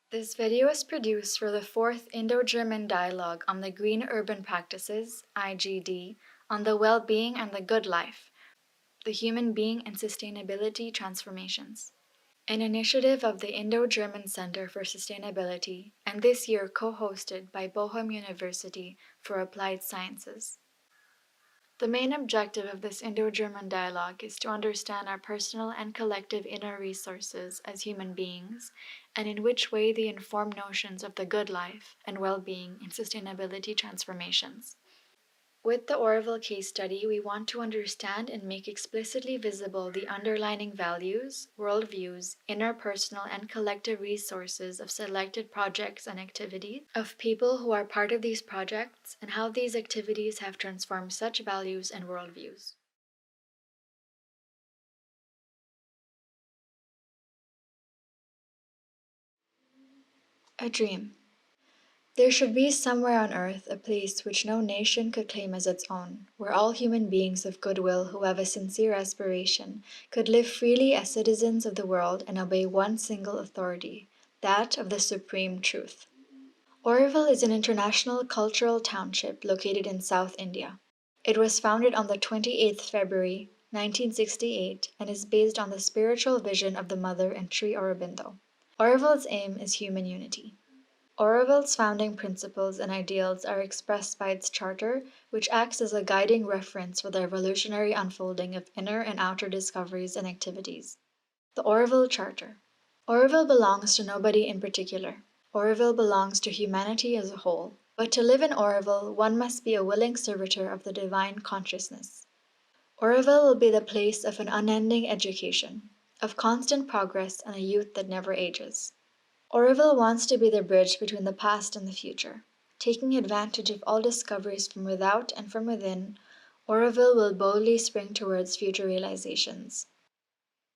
This video is produced for the 4th Indo-German Dialogue on the Green Urban Practices, IGD, on the Well-Being and the Good Life, the Human Being and Sustainability Transformations, an initiative of the Indo-German Centre for Sustainability, and this year co-hosted by Bochum University for Applied Sciences. The main objective of this Indo-German dialogue is to understand our personal and collective inner resources as human beings, and in which way they inform notions of the good life and well-being in sustainability transformations. With the Auroville case study, we want to understand and make explicitly visible the underlying values, worldviews, interpersonal and collective resources of selected projects and activities, of people who are part of these projects, and how these activities have transformed such values and worldviews. A dream. There should be somewhere on earth a place which no nation could claim as its own, where all human beings of goodwill who have a sincere aspiration could live freely as citizens of the world and obey one single authority, that of the supreme truth. Auroville is an international cultural township located in South India. It was founded on the 28th February 1968 and is based on the spiritual vision of the Mother and Sri Aurobindo. Auroville's aim is human unity. Auroville's founding principles and ideals are expressed by its charter, which acts as a guiding reference for the evolutionary unfolding of inner and outer discoveries and activities. The Auroville Charter. Auroville belongs to nobody in particular. Auroville belongs to humanity as a whole. But to live in Auroville, one must be a willing servitor of the divine consciousness. Auroville will be the place of an unending education, of constant progress and a youth that never ages. Auroville wants to be the bridge between the past and the future. Taking advantage of all discoveries from without and from within, Auroville will boldly spring towards future realizations.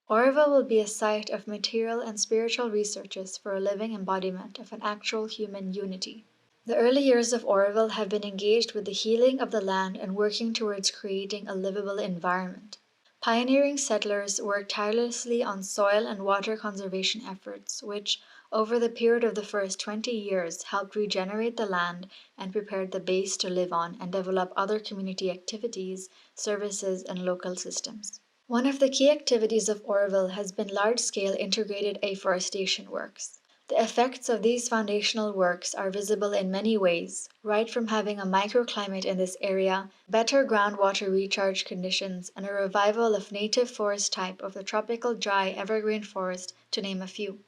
Auroville will be a site of material and spiritual researches for a living embodiment of an actual human unity. The early years of Auroville have been engaged with the healing of the land and working towards creating a livable environment. Pioneering settlers worked tirelessly on soil and water conservation efforts, which, over the period of the first 20 years, helped regenerate the land and prepared the base to live on and develop other community activities, services, and local systems. One of the key activities of Auroville has been large-scale integrated afforestation works. The effects of these foundational works are visible in many ways, right from having a microclimate in this area, better groundwater recharge conditions, and a revival of native forest type of the tropical dry evergreen forest, to name a few.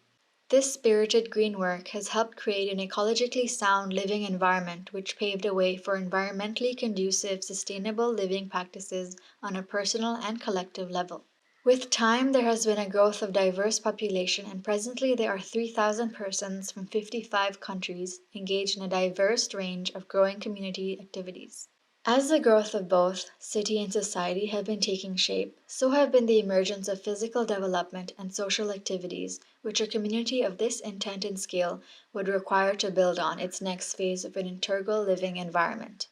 This spirited green work has helped create an ecologically sound living environment which paved a way for environmentally conducive, sustainable living practices on a personal and collective level. With time, there has been a growth of diverse population, and presently there are 3,000 persons from 55 countries engaged in a diverse range of growing community activities. As the growth of both city and society have been taking shape, so have been the emergence of physical development and social activities, which a community of this intent and scale would require to build on its next phase of an integral living environment.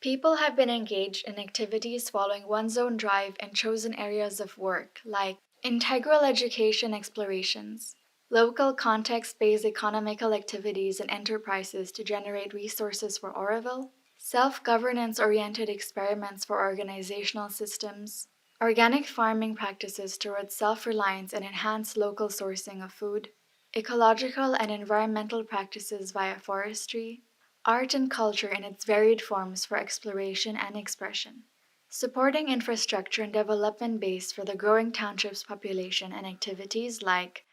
People have been engaged in activities following one's own drive and chosen areas of work, like integral education explorations, local context-based economical activities and enterprises to generate resources for Auroville, self-governance-oriented experiments for organizational systems, organic farming practices towards self-reliance and enhanced local sourcing of food, ecological and environmental practices via forestry, art and culture in its varied forms for exploration and expression, supporting infrastructure and development base for the growing township's population and activities like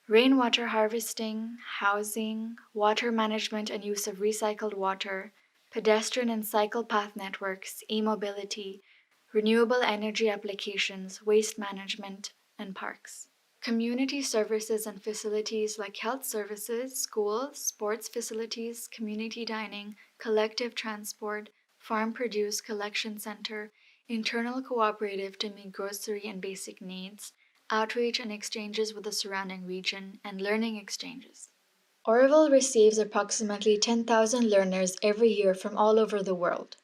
rainwater harvesting, housing, water management and use of recycled water, pedestrian and cycle path networks, e-mobility, renewable energy applications, waste management, and parks. Community services and facilities like health services, schools, sports facilities, community dining, collective transport, farm produce collection center, internal cooperative to meet grocery and basic needs, outreach and exchanges with the surrounding region, and learning exchanges. Auroville receives approximately 10,000 learners every year from all over the world.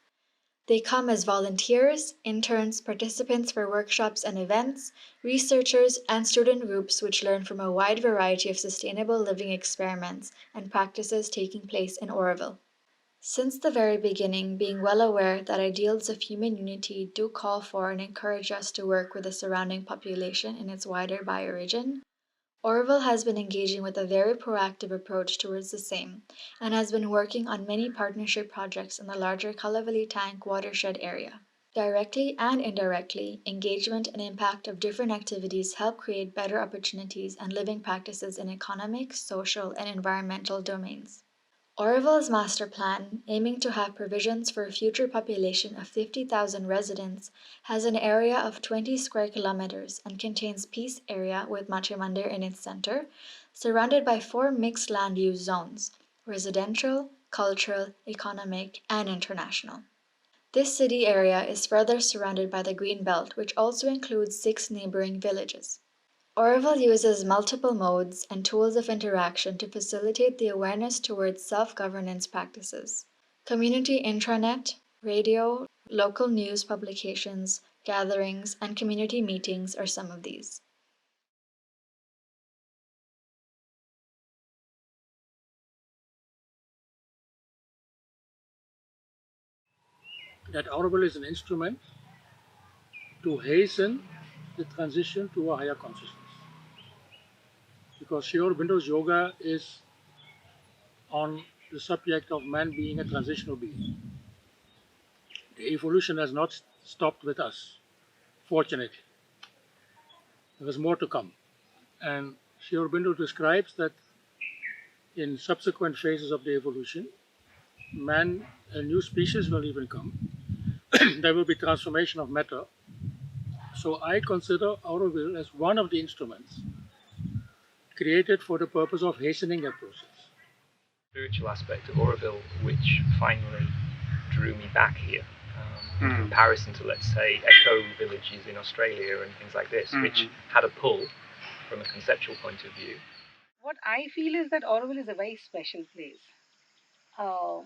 They come as volunteers, interns, participants for workshops and events, researchers, and student groups which learn from a wide variety of sustainable living experiments and practices taking place in Auroville. Since the very beginning, being well aware that ideals of human unity do call for and encourage us to work with the surrounding population in its wider bioregion, Auroville has been engaging with a very proactive approach towards the same and has been working on many partnership projects in the larger Kallavali Tank watershed area. Directly and indirectly, engagement and impact of different activities help create better opportunities and living practices in economic, social, and environmental domains. Auroville's master plan, aiming to have provisions for a future population of 50,000 residents, has an area of 20 square kilometers and contains Peace Area with Matrimandir in its center, surrounded by 4 mixed land use zones: residential, cultural, economic, and international. This city area is further surrounded by the Green Belt, which also includes 6 neighboring villages. Auroville uses multiple modes and tools of interaction to facilitate the awareness towards self-governance practices. Community intranet, radio, local news publications, gatherings, and community meetings are some of these. That Auroville is an instrument to hasten the transition to a higher consciousness. Because Sri Aurobindo's yoga is on the subject of man being a transitional being. The evolution has not stopped with us, fortunately. There is more to come. And Sri Aurobindo describes that in subsequent phases of the evolution, man, a new species will even come. There will be transformation of matter. So I consider Auroville as one of the instruments created for the purpose of hastening that process. Spiritual aspect of Auroville, which finally drew me back here, in comparison to, let's say, eco villages in Australia and things like this, which had a pull from a conceptual point of view. What I feel is that Auroville is a very special place, uh,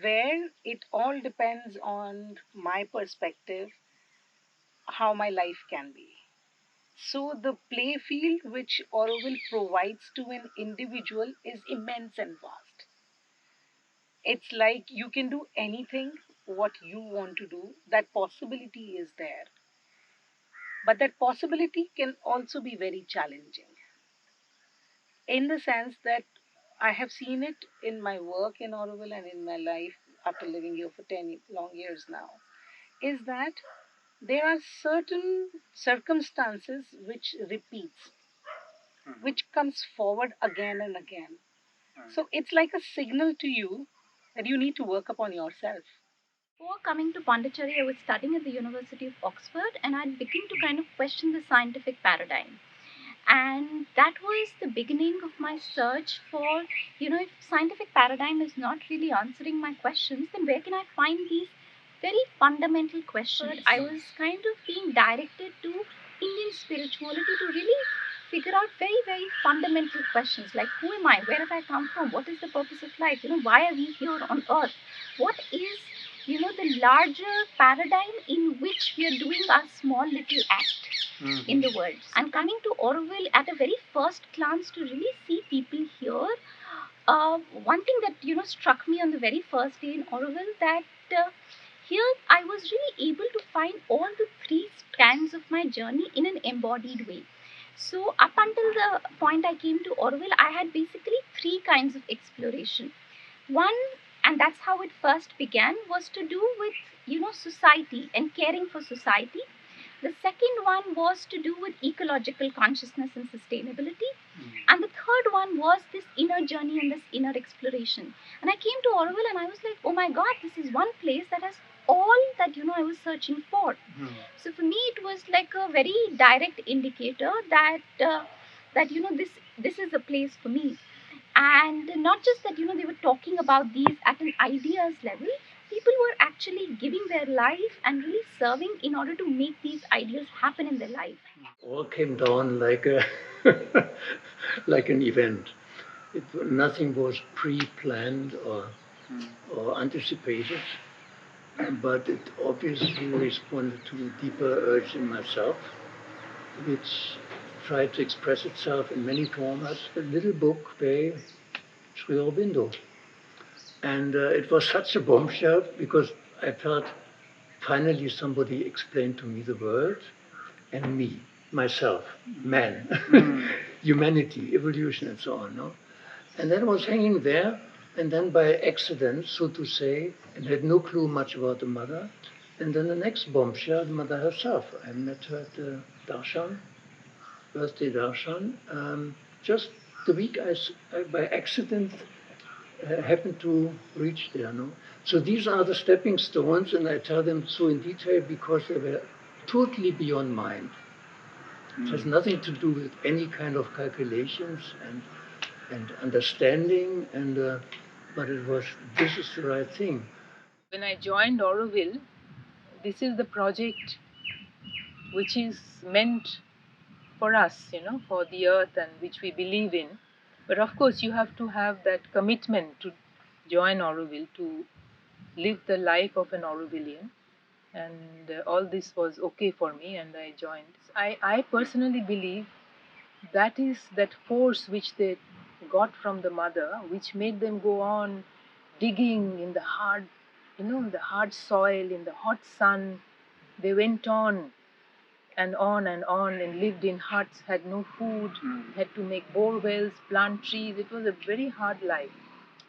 where it all depends on my perspective, how my life can be. So the play field which Auroville provides to an individual is immense and vast. It's like you can do anything what you want to do. That possibility is there. But that possibility can also be very challenging, in the sense that I have seen it in my work in Auroville and in my life after living here for 10 long years now, is that there are certain circumstances which repeats, which comes forward again and again. So it's like a signal to you that you need to work upon yourself. Before coming to Pondicherry, I was studying at the University of Oxford and I'd begin to kind of question the scientific paradigm. And that was the beginning of my search for, if scientific paradigm is not really answering my questions, then where can I find these very fundamental questions? I was kind of being directed to Indian spirituality to really figure out very, very fundamental questions like who am I, where have I come from, what is the purpose of life, why are we here on earth, what is the larger paradigm in which we are doing our small little act in the world. And coming to Auroville at a very first glance to really see people here, one thing that struck me on the very first day in Auroville, that here I was really able to find all the 3 strands of my journey in an embodied way. So up until the point I came to Auroville, I had basically 3 kinds of exploration. One, and that's how it first began, was to do with society and caring for society. The second one was to do with ecological consciousness and sustainability. And the third one was this inner journey and this inner exploration. And I came to Auroville and I was like, oh my God, this is one place that has all that I was searching for. So for me, it was like a very direct indicator that this is a place for me. And not just that they were talking about these at an ideas level, people were actually giving their life and really serving in order to make these ideas happen in their life. All came down like a like an event. Nothing was pre-planned or anticipated. but it obviously responded to a deeper urge in myself, which tried to express itself in many formats. A little book by Sri Aurobindo. And it was such a bombshell because I felt finally somebody explained to me the world and me, myself, man, humanity, evolution, and so on. No? And then I was hanging there, and then by accident, so to say, and had no clue much about the mother. And then the next bombshell, the mother herself. I met her at the Darshan, birthday Darshan. Just the week I by accident happened to reach there. No? So these are the stepping stones, and I tell them so in detail because they were totally beyond mind. It has nothing to do with any kind of calculations and understanding, but it was, this is the right thing. When I joined Auroville, this is the project which is meant for us, for the earth and which we believe in. But of course, you have to have that commitment to join Auroville, to live the life of an Aurovillian. And all this was okay for me, and I joined. I personally believe that is that force which they got from the mother, which made them go on digging in the hard, in the hard soil, in the hot sun. They went on and on and on and lived in huts, had no food, had to make bore wells, plant trees. It was a very hard life,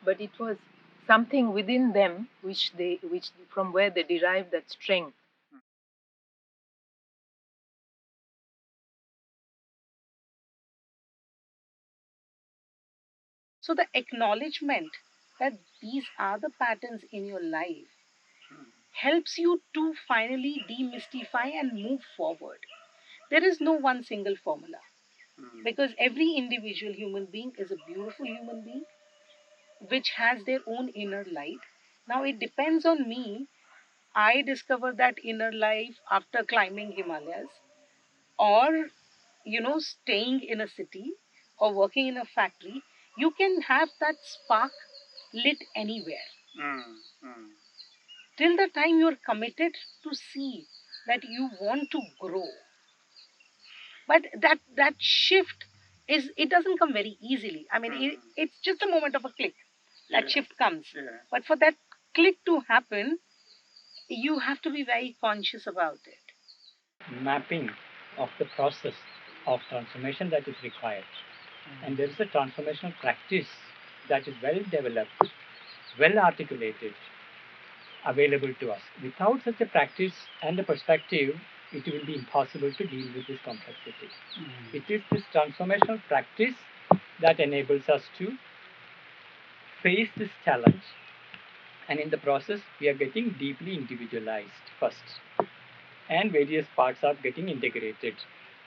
but it was something within them which from where they derived that strength. So the acknowledgement that these are the patterns in your life helps you to finally demystify and move forward. There is no one single formula because every individual human being is a beautiful human being which has their own inner light. Now it depends on me. I discover that inner life after climbing Himalayas or staying in a city or working in a factory. You can have that spark lit anywhere till the time you're committed to see that you want to grow. But that shift is, it doesn't come very easily. I mean, it's just a moment of a click that shift comes. But for that click to happen, you have to be very conscious about it. Mapping of the process of transformation that is required. And there is a transformational practice that is well developed, well articulated, available to us. Without such a practice and a perspective, it will be impossible to deal with this complexity. It is this transformational practice that enables us to face this challenge, and in the process, we are getting deeply individualized first, and various parts are getting integrated.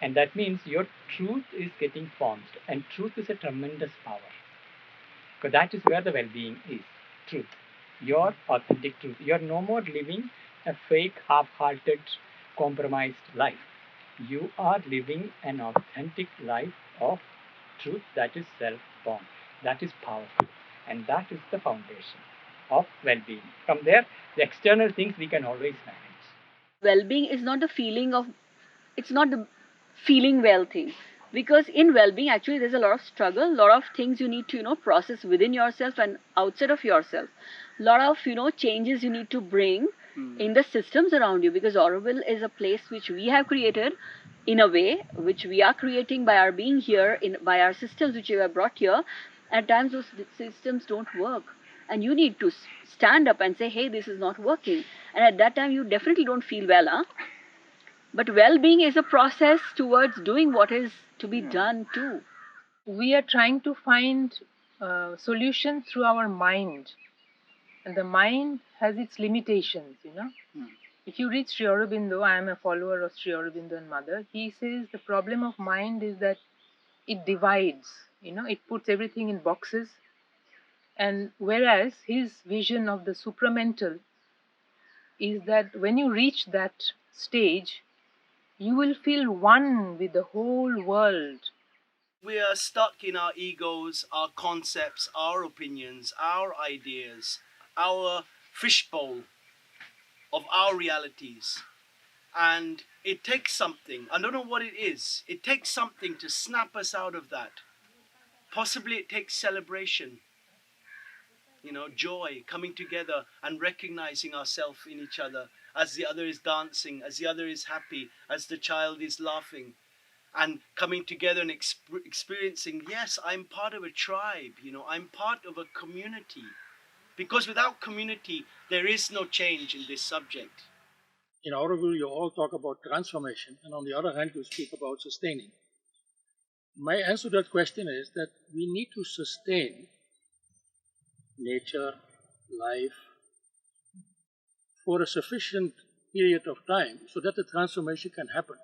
And that means your truth is getting formed, and truth is a tremendous power. Because that is where the well-being is, truth. Your authentic truth. You are no more living a fake, half-hearted, compromised life. You are living an authentic life of truth that is self-born. That is powerful. And that is the foundation of well-being. From there, the external things we can always manage. Well-being is not the feeling of, it's not the feeling well thing, because in well-being actually there's a lot of struggle, a lot of things you need to process within yourself and outside of yourself, a lot of changes you need to bring in the systems around you, because Auroville is a place which we have created in a way, which we are creating by our being here, by our systems which we have brought here. At times those systems don't work, and you need to stand up and say, hey, this is not working, and at that time you definitely don't feel well, huh? But well-being is a process towards doing what is to be done too. We are trying to find solutions through our mind, and the mind has its limitations. If you read Sri Aurobindo, I am a follower of Sri Aurobindo and Mother. He says the problem of mind is that it divides. It puts everything in boxes, and whereas his vision of the supramental is that when you reach that stage, you will feel one with the whole world. We are stuck in our egos, our concepts, our opinions, our ideas, our fishbowl. of our realities. And it takes something, I don't know what it is, it takes something to snap us out of that. Possibly it takes celebration, joy, coming together and recognizing ourselves in each other as the other is dancing, as the other is happy, as the child is laughing, and coming together and experiencing, yes, I'm part of a tribe, I'm part of a community. Because without community, there is no change in this subject. In Auroville, you all talk about transformation, and on the other hand, you speak about sustaining. My answer to that question is that we need to sustain nature, life, for a sufficient period of time so that the transformation can happen.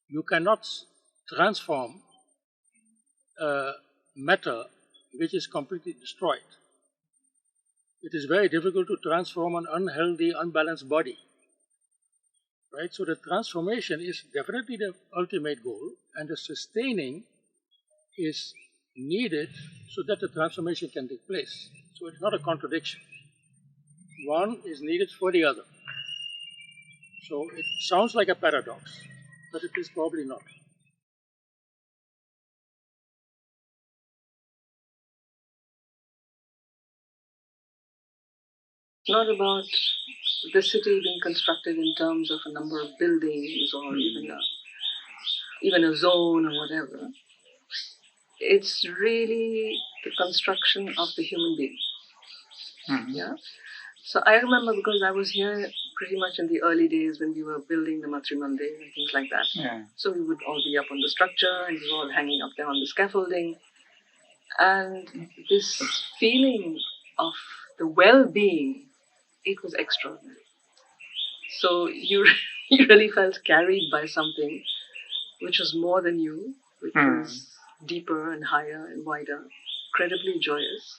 You cannot transform matter which is completely destroyed. It is very difficult to transform an unhealthy, unbalanced body. Right? So the transformation is definitely the ultimate goal, and the sustaining is needed so that the transformation can take place. So it's not a contradiction. One is needed for the other. So it sounds like a paradox, but it is probably not. It's not about the city being constructed in terms of a number of buildings or even a zone or whatever. It's really the construction of the human being. Yeah. So I remember, because I was here pretty much in the early days when we were building the Matri Mandir and things like that. Yeah. So we would all be up on the structure and we were all hanging up there on the scaffolding. And this feeling of the well-being, it was extraordinary. So you really felt carried by something which was more than you, which was deeper and higher and wider, incredibly joyous.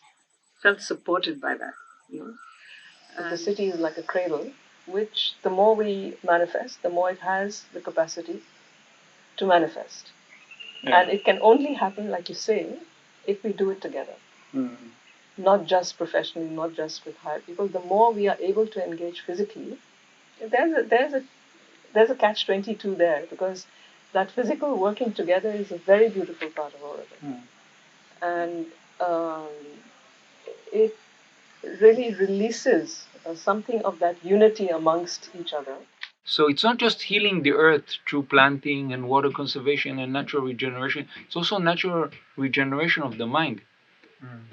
Felt supported by that. The city is like a cradle, which the more we manifest, the more it has the capacity to manifest. Yeah. And it can only happen, like you say, if we do it together. Not just professionally, not just with higher people. The more we are able to engage physically, there's a catch-22 there, because that physical working together is a very beautiful part of Auroville. And it really releases something of that unity amongst each other. So it's not just healing the earth through planting and water conservation and natural regeneration, it's also natural regeneration of the mind.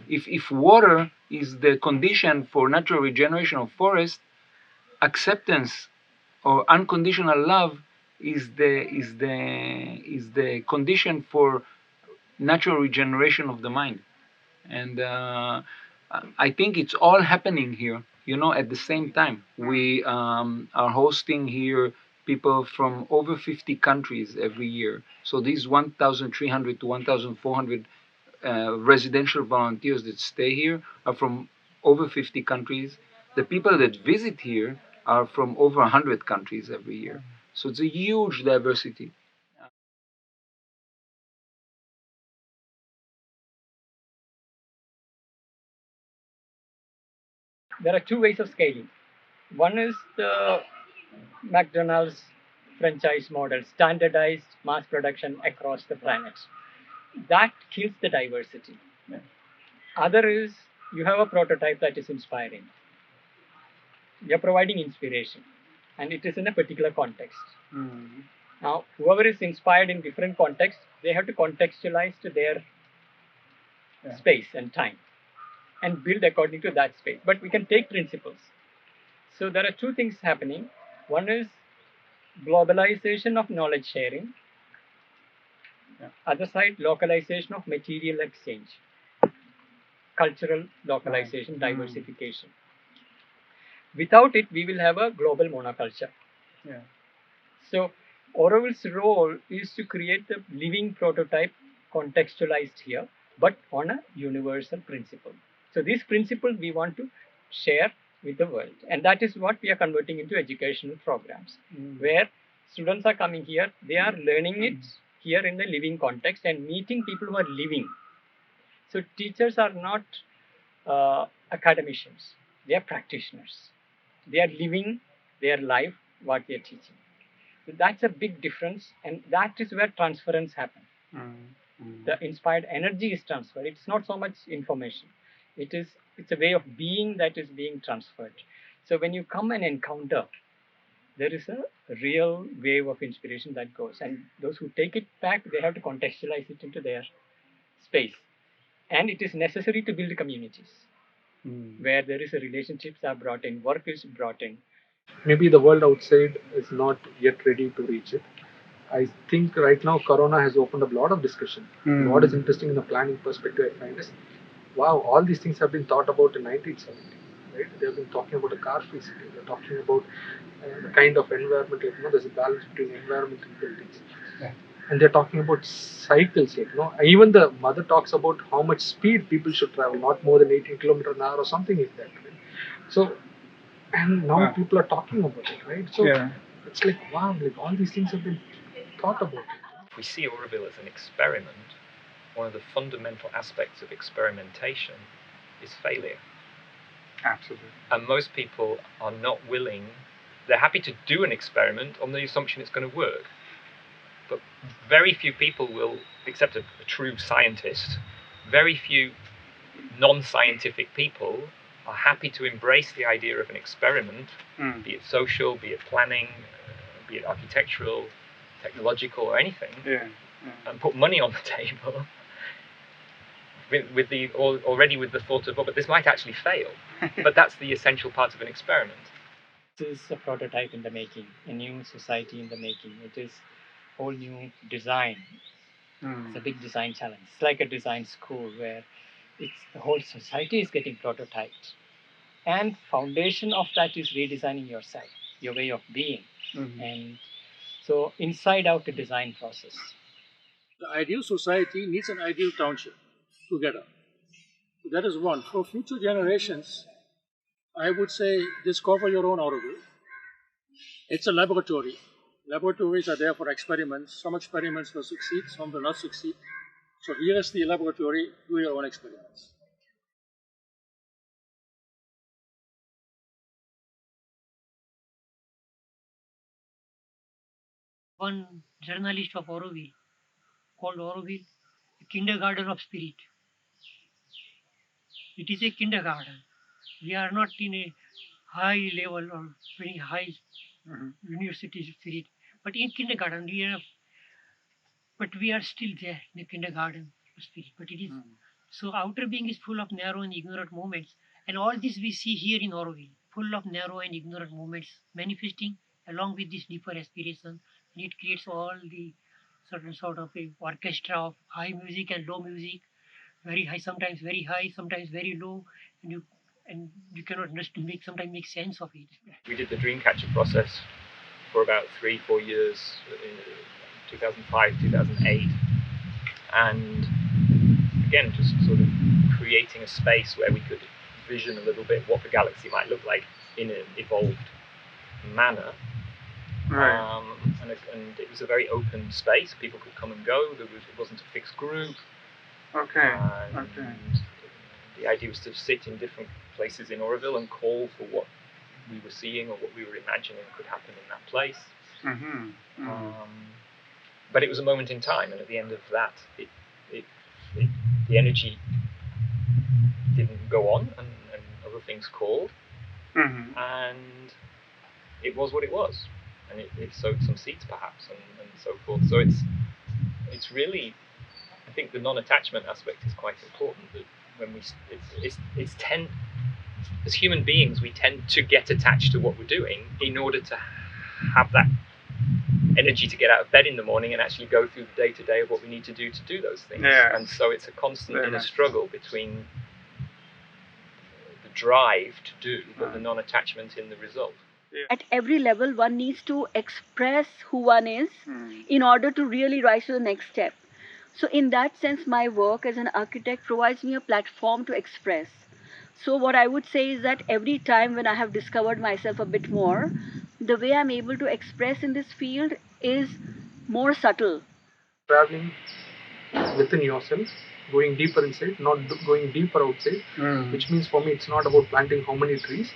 If water is the condition for natural regeneration of forest, acceptance or unconditional love is the condition for natural regeneration of the mind. And I think it's all happening here, at the same time. We are hosting here people from over 50 countries every year. So these 1,300 to 1,400 residential volunteers that stay here are from over 50 countries. The people that visit here are from over 100 countries every year. So it's a huge diversity. There are two ways of scaling. One is the McDonald's franchise model, standardized mass production across the planet. That kills the diversity. Other is you have a prototype that is inspiring. You're providing inspiration, and it is in a particular context. Now, whoever is inspired in different contexts, they have to contextualize to their space and time and build according to that space. But we can take principles. So there are two things happening. One is globalization of knowledge sharing. Other side, localization of material exchange. Cultural localization, diversification. Without it, we will have a global monoculture. So Auroville's role is to create the living prototype contextualized here, but on a universal principle. So this principle we want to share with the world, and that is what we are converting into educational programs, where students are coming here, they are learning it here in the living context and meeting people who are living. So teachers are not academicians, they are practitioners. They are living their life, what they are teaching. So that's a big difference, and that is where transference happens. The inspired energy is transferred. It's not so much information. It's a way of being that is being transferred. So when you come and encounter, there is a real wave of inspiration that goes, and those who take it back, they have to contextualize it into their space. And it is necessary to build communities where there is a relationships are brought in, work is brought in. Maybe the world outside is not yet ready to reach it. I think right now Corona has opened up a lot of discussion. What is interesting in the planning perspective, I find is, wow, all these things have been thought about in 1970. Right? They have been talking about a car-free city. They're talking about the kind of environment. There's a balance between environment and buildings. Yeah. And they're talking about cycles. Even the mother talks about how much speed people should travel, not more than 18 kilometers an hour or something like that. Right? So, and now people are talking about it, right? So it's like, wow, like all these things have been thought about. If we see Auroville as an experiment, one of the fundamental aspects of experimentation is failure. Absolutely. And most people are not willing, they're happy to do an experiment on the assumption it's going to work. But very few people will, except a true scientist, very few non-scientific people are happy to embrace the idea of an experiment, be it social, be it planning, be it architectural, technological, or anything, and put money on the table already with the thought of, but this might actually fail. But that's the essential part of an experiment. This is a prototype in the making, a new society in the making. It is a whole new design. It's a big design challenge. It's like a design school where the whole society is getting prototyped. And foundation of that is redesigning yourself, your way of being. And so inside out a design process. The ideal society needs an ideal township together. So that is one. For future generations, I would say discover your own Auroville. It's a laboratory. Laboratories are there for experiments. Some experiments will succeed, some will not succeed. So here is the laboratory, do your own experiments. One journalist of Auroville called Auroville a kindergarten of spirit. It is a kindergarten. We are not in a high level or very high university spirit, but in kindergarten but we are still there in the kindergarten spirit. But it is so outer being is full of narrow and ignorant moments, and all this we see here in Auroville, full of narrow and ignorant moments manifesting along with this deeper aspiration, and it creates all the certain sort of a orchestra of high music and low music, very high, sometimes very high, sometimes very low, and you cannot sometimes make sense of it. We did the Dreamcatcher process for about 3-4 years in 2005, 2008, and again just sort of creating a space where we could vision a little bit what the galaxy might look like in an evolved manner. Right. And it was a very open space. People could come and go. It wasn't a fixed group. Okay. The idea was to sit in different places in Auroville and call for what we were seeing or what we were imagining could happen in that place. But it was a moment in time, and at the end of that, the energy didn't go on, and other things called, and it was what it was, and it sowed some seeds perhaps, and so forth. So it's really, I think the non-attachment aspect is quite important. That when as human beings, we tend to get attached to what we're doing in order to have that energy to get out of bed in the morning and actually go through the day-to-day of what we need to do those things. And so it's a constant inner struggle between the drive to do, but the non-attachment in the result. At every level, one needs to express who one is in order to really rise to the next step. So in that sense, my work as an architect provides me a platform to express. So what I would say is that every time when I have discovered myself a bit more, the way I'm able to express in this field is more subtle. Traveling within yourself, going deeper inside, not going deeper outside, which means for me it's not about planting how many trees,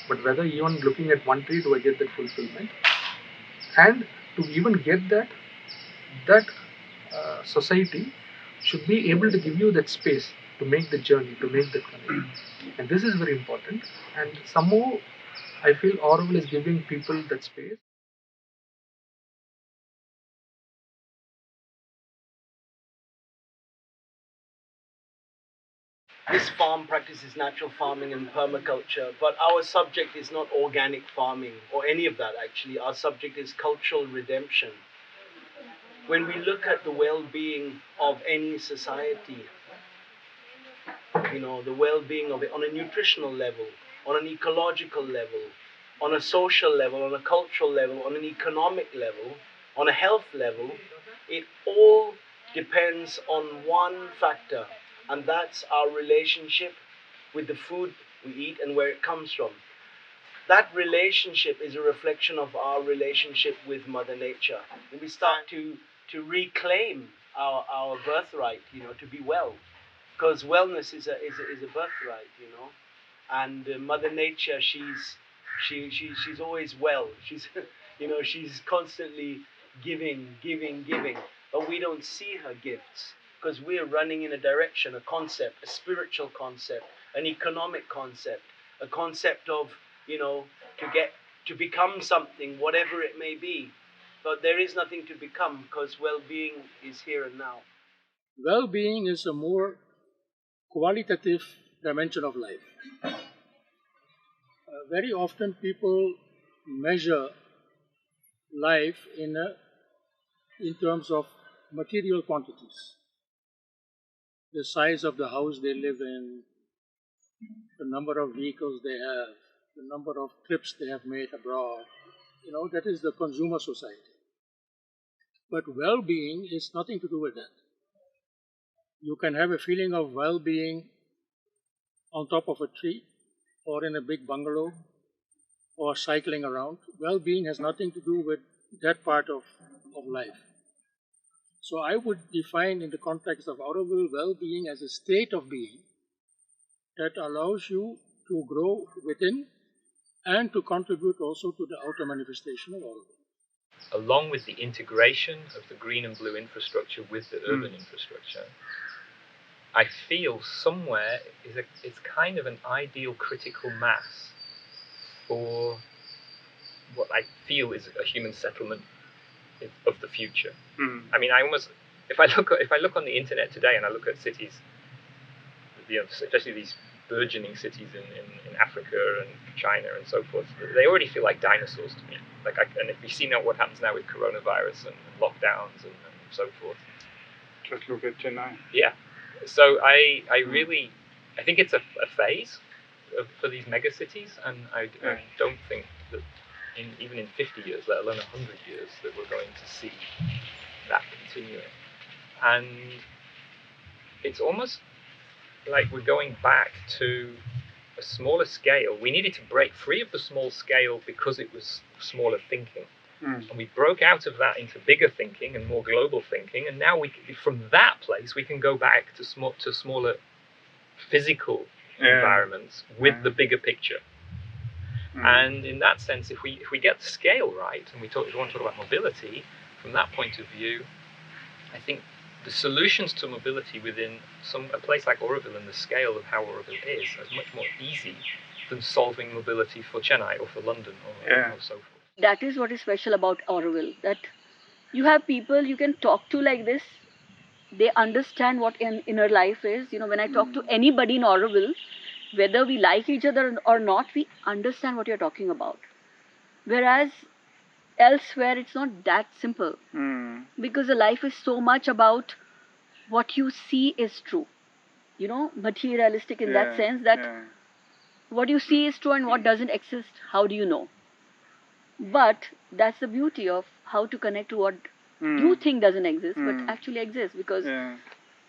but whether even looking at one tree do I get that fulfillment, and to even get that society should be able to give you that space to make the journey, to make the connect, and this is very important. And somehow I feel Auroville is giving people that space. This farm practices natural farming and permaculture, but our subject is not organic farming or any of that actually. Our subject is cultural redemption. When we look at the well-being of any society, the well-being of it on a nutritional level, on an ecological level, on a social level, on a cultural level, on an economic level, on a health level, it all depends on one factor, and that's our relationship with the food we eat and where it comes from. That relationship is a reflection of our relationship with Mother Nature. And we start to reclaim our birthright, to be well. Because wellness is a birthright, And Mother Nature, she's always well. She's she's constantly giving, but we don't see her gifts because we're running in a direction, a concept, a spiritual concept, an economic concept, a concept of to become something, whatever it may be. But there is nothing to become because well-being is here and now. Well-being is a more qualitative dimension of life. Very often people measure life in terms of material quantities. The size of the house they live in, the number of vehicles they have, the number of trips they have made abroad. That is the consumer society. But well-being is nothing to do with that. You can have a feeling of well-being on top of a tree or in a big bungalow or cycling around. Well-being has nothing to do with that part of life. So I would define in the context of Auroville well-being as a state of being that allows you to grow within and to contribute also to the outer manifestation of Auroville. Along with the integration of the green and blue infrastructure with the urban infrastructure, I feel somewhere it's kind of an ideal critical mass for what I feel is a human settlement of the future. I mean, if I look on the internet today and I look at cities, especially these burgeoning cities in Africa and China and so forth, they already feel like dinosaurs to me. And if you see now what happens now with coronavirus and lockdowns and so forth. Just look at Chennai. Yeah. So I think it's a phase for these megacities, and I don't think that even in 50 years, let alone 100 years, that we're going to see that continuing. And it's almost like we're going back to a smaller scale. We needed to break free of the small scale because it was smaller thinking. And we broke out of that into bigger thinking and more global thinking. And now from that place, we can go back to smaller physical environments with the bigger picture. And in that sense, if we get the scale right, and if we want to talk about mobility, from that point of view, I think the solutions to mobility within a place like Auroville and the scale of how Auroville is much more easy than solving mobility for Chennai or for London or so forth. That is what is special about Auroville, that you have people you can talk to like this. They understand what inner life is. When I talk to anybody in Auroville, whether we like each other or not, we understand what you're talking about. Whereas elsewhere, it's not that simple. Because the life is so much about what you see is true. Materialistic in that sense, that what you see is true and what doesn't exist, how do you know? But that's the beauty of how to connect to what you think doesn't exist, but actually exists. Because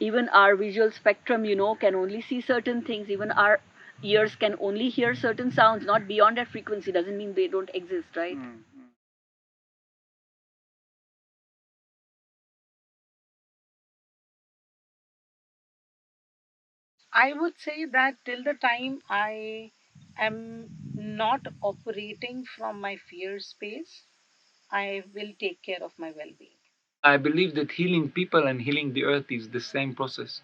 even our visual spectrum, can only see certain things. Even our ears can only hear certain sounds, not beyond that frequency. Doesn't mean they don't exist, right? I would say that till the time I am not operating from my fear space, I will take care of my well being. I believe that healing people and healing the earth is the same process.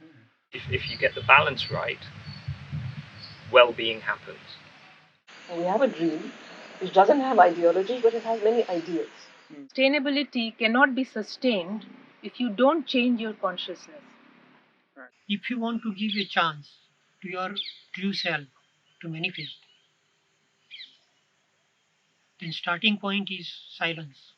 If you get the balance right, well-being happens. And we have a dream which doesn't have ideology, but it has many ideas. Sustainability cannot be sustained if you don't change your consciousness. If you want to give a chance to your true self to manifest, then starting point is silence.